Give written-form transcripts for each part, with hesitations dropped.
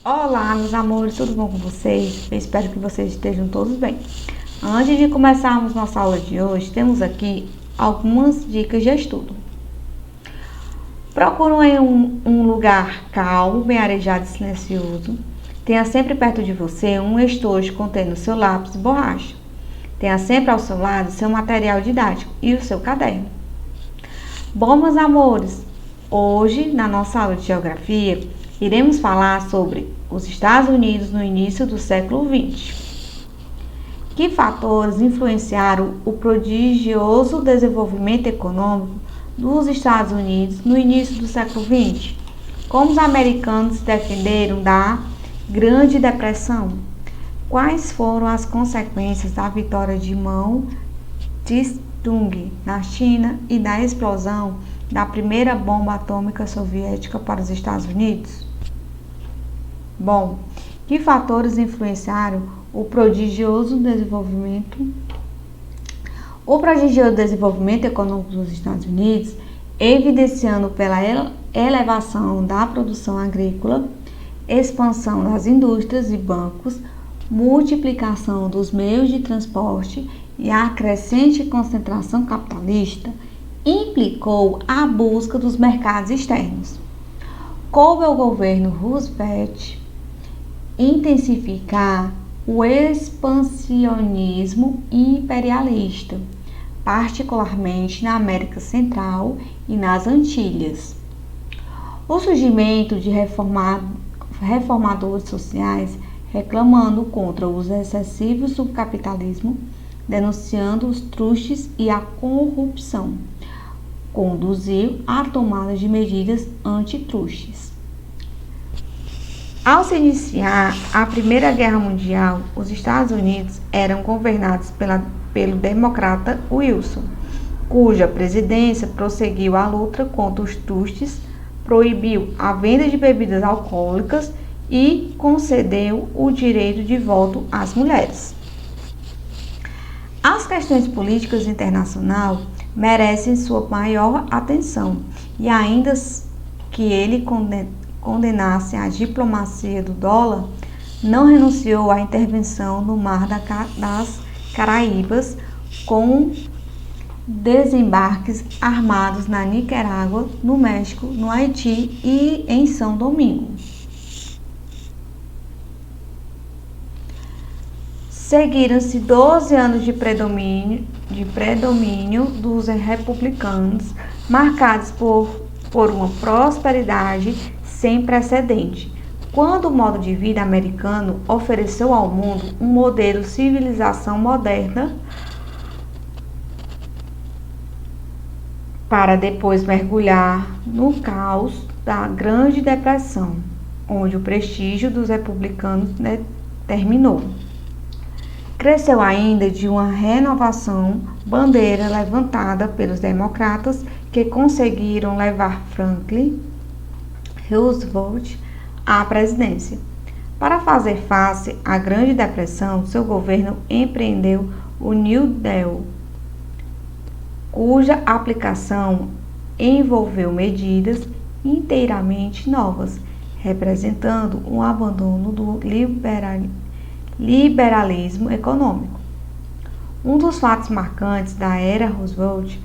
Olá, meus amores, tudo bom com vocês? Eu espero que vocês estejam todos bem. Antes de começarmos nossa aula de hoje, temos aqui algumas dicas de estudo. Procure um lugar calmo, bem arejado e silencioso. Tenha sempre perto de você um estojo contendo seu lápis e borracha. Tenha sempre ao seu lado seu material didático e o seu caderno. Bom, meus amores, hoje na nossa aula de geografia, iremos falar sobre os Estados Unidos no início do século XX. Que fatores influenciaram o prodigioso desenvolvimento econômico dos Estados Unidos no início do século XX? Como os americanos se defenderam da Grande Depressão? Quais foram as consequências da vitória de Mao Tse-tung na China e da explosão da primeira bomba atômica soviética para os Estados Unidos? Bom, que fatores influenciaram o prodigioso desenvolvimento econômico dos Estados Unidos, evidenciando pela elevação da produção agrícola, expansão das indústrias e bancos, multiplicação dos meios de transporte e a crescente concentração capitalista, implicou a busca dos mercados externos. Coube ao governo Roosevelt intensificar o expansionismo imperialista, particularmente na América Central e nas Antilhas. O surgimento de reformadores sociais reclamando contra os excessivos do capitalismo, denunciando os trustes e a corrupção, conduziu à tomada de medidas antitrustes. Ao se iniciar a Primeira Guerra Mundial, os Estados Unidos eram governados pelo democrata Wilson, cuja presidência prosseguiu a luta contra os trustes, proibiu a venda de bebidas alcoólicas e concedeu o direito de voto às mulheres. As questões políticas internacionais merecem sua maior atenção e ainda que ele condenasse a diplomacia do dólar, não renunciou à intervenção no Mar das Caraíbas com desembarques armados na Nicarágua, no México, no Haiti e em São Domingo. Seguiram-se 12 anos de predomínio dos republicanos, marcados por uma prosperidade sem precedente, quando o modo de vida americano ofereceu ao mundo um modelo de civilização moderna para depois mergulhar no caos da Grande Depressão, onde o prestígio dos republicanos terminou. Cresceu ainda de uma renovação bandeira levantada pelos democratas que conseguiram levar Franklin Roosevelt à presidência. Para fazer face à Grande Depressão, seu governo empreendeu o New Deal, cuja aplicação envolveu medidas inteiramente novas, representando um abandono do liberalismo econômico. Um dos fatos marcantes da era Roosevelt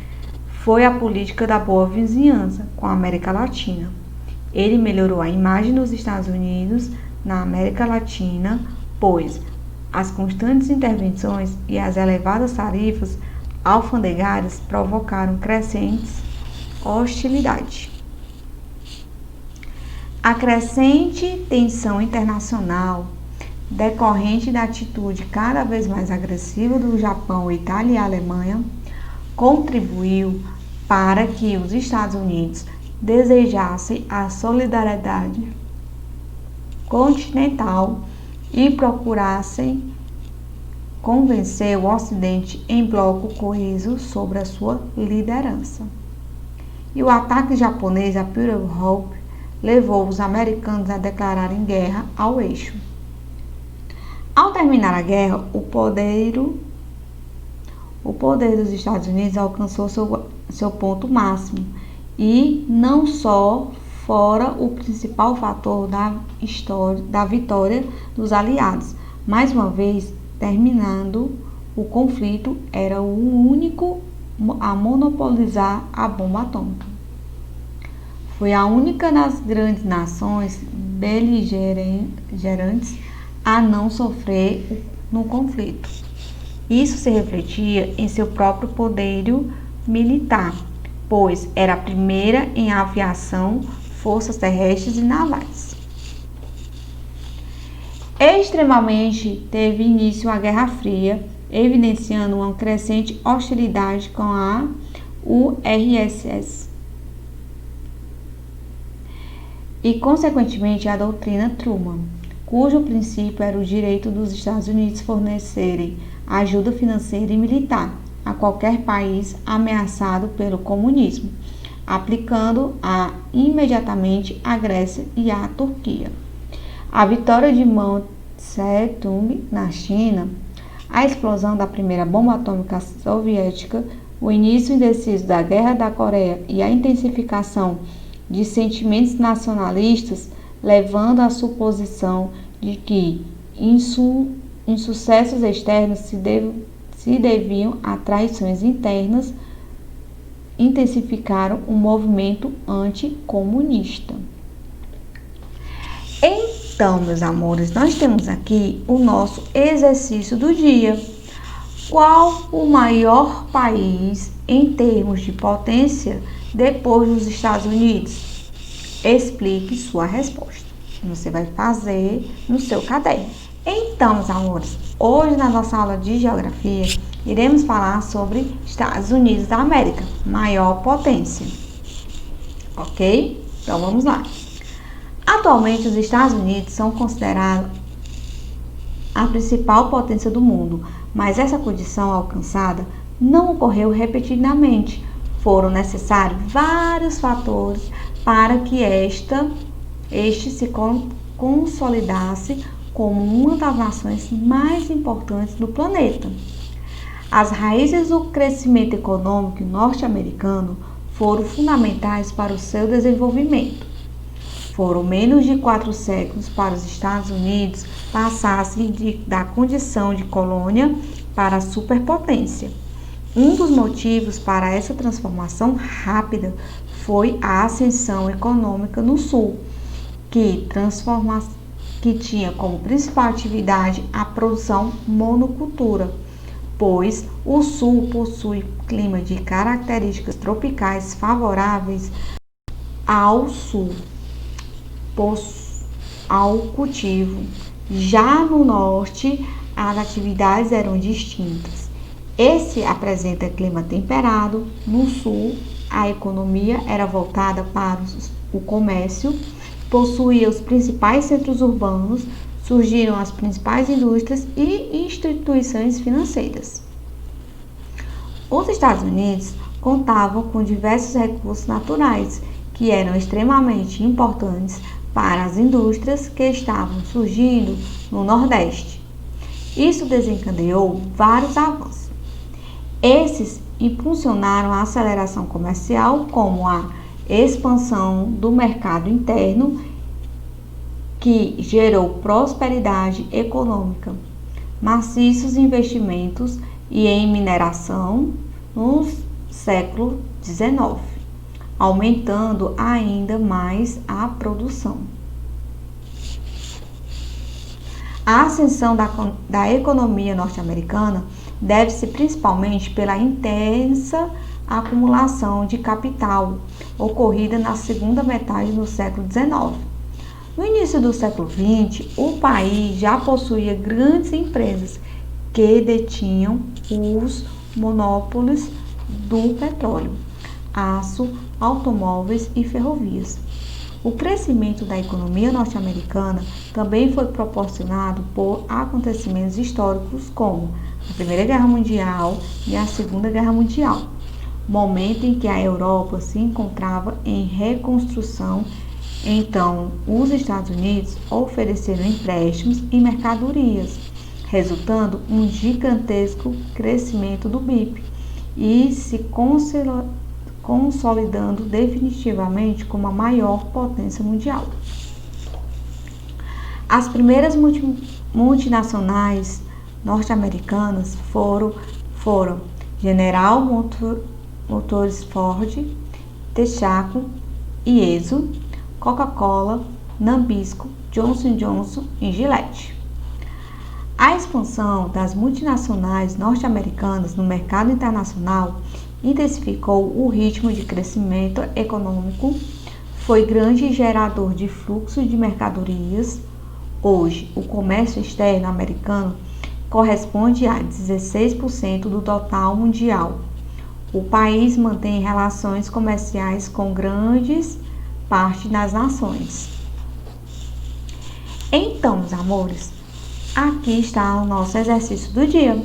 foi a política da boa vizinhança com a América Latina. Ele melhorou a imagem dos Estados Unidos na América Latina, pois as constantes intervenções e as elevadas tarifas alfandegárias provocaram crescentes hostilidades. A crescente tensão internacional, decorrente da atitude cada vez mais agressiva do Japão, Itália e Alemanha, contribuiu para que os Estados Unidos desejassem a solidariedade continental e procurassem convencer o Ocidente em bloco coeso sobre a sua liderança. E o ataque japonês a Pearl Harbor levou os americanos a declararem guerra ao eixo. Ao terminar a guerra, o poder dos Estados Unidos alcançou seu ponto máximo e não só fora o principal fator da vitória dos aliados. Mais uma vez, terminando o conflito, era o único a monopolizar a bomba atômica. Foi a única das grandes nações beligerantes a não sofrer no conflito. Isso se refletia em seu próprio poderio militar, pois era a primeira em aviação, forças terrestres e navais. Extremamente teve início a Guerra Fria, evidenciando uma crescente hostilidade com a URSS e, consequentemente, a doutrina Truman, cujo princípio era o direito dos Estados Unidos fornecerem ajuda financeira e militar a qualquer país ameaçado pelo comunismo, aplicando-a imediatamente à Grécia e à Turquia. A vitória de Mao Tse-tung na China, a explosão da primeira bomba atômica soviética, o início indeciso da Guerra da Coreia e a intensificação de sentimentos nacionalistas, levando à suposição de que insucessos externos se deviam a traições internas, intensificaram o movimento anticomunista. Então, meus amores, nós temos aqui o nosso exercício do dia. Qual o maior país em termos de potência depois dos Estados Unidos? Explique sua resposta. Você vai fazer no seu caderno. Então, meus amores, hoje na nossa aula de geografia, iremos falar sobre Estados Unidos da América, maior potência. Ok? Então, vamos lá. Atualmente, os Estados Unidos são considerados a principal potência do mundo, mas essa condição alcançada não ocorreu repetidamente. Foram necessários vários fatores para que este se consolidasse como uma das nações mais importantes do planeta. As raízes do crescimento econômico norte-americano foram fundamentais para o seu desenvolvimento. Foram menos de 4 séculos para os Estados Unidos passassem da condição de colônia para a superpotência. Um dos motivos para essa transformação rápida foi a ascensão econômica no Sul, que tinha como principal atividade a produção monocultura, pois o Sul possui clima de características tropicais favoráveis ao cultivo. Já no Norte, as atividades eram distintas. Esse apresenta clima temperado. No Sul, a economia era voltada para o comércio, possuía os principais centros urbanos, surgiram as principais indústrias e instituições financeiras. Os Estados Unidos contavam com diversos recursos naturais que eram extremamente importantes para as indústrias que estavam surgindo no Nordeste. Isso desencadeou vários avanços. Esses impulsionaram a aceleração comercial, como a expansão do mercado interno, que gerou prosperidade econômica, maciços investimentos e em mineração no século XIX, aumentando ainda mais a produção. A ascensão da economia norte-americana deve-se principalmente pela intensa acumulação de capital ocorrida na segunda metade do século XIX. No início do século XX, o país já possuía grandes empresas que detinham os monopólios do petróleo, aço, automóveis e ferrovias. O crescimento da economia norte-americana também foi proporcionado por acontecimentos históricos como a Primeira Guerra Mundial e a Segunda Guerra Mundial, momento em que a Europa se encontrava em reconstrução. Então, os Estados Unidos ofereceram empréstimos e mercadorias, resultando um gigantesco crescimento do PIB e se consolidando definitivamente como a maior potência mundial. As primeiras multinacionais norte-americanas foram General Motors, Ford, Texaco, IESO, Coca-Cola, Nabisco, Johnson & Johnson e Gillette. A expansão das multinacionais norte-americanas no mercado internacional intensificou o ritmo de crescimento econômico, foi grande gerador de fluxo de mercadorias. Hoje, o comércio externo americano corresponde a 16% do total mundial. O país mantém relações comerciais com grandes parte das nações. Então, meus amores, aqui está o nosso exercício do dia.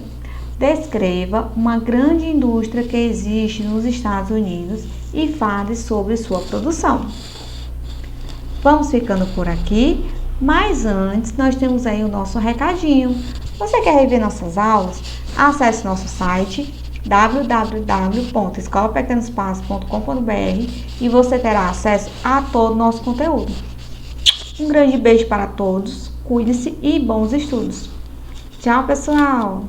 Descreva uma grande indústria que existe nos Estados Unidos e fale sobre sua produção. Vamos ficando por aqui, mas antes nós temos aí o nosso recadinho. Você quer rever nossas aulas? Acesse nosso site www.escolapequenospassos.com.br e você terá acesso a todo o nosso conteúdo. Um grande beijo para todos, cuide-se e bons estudos. Tchau, pessoal!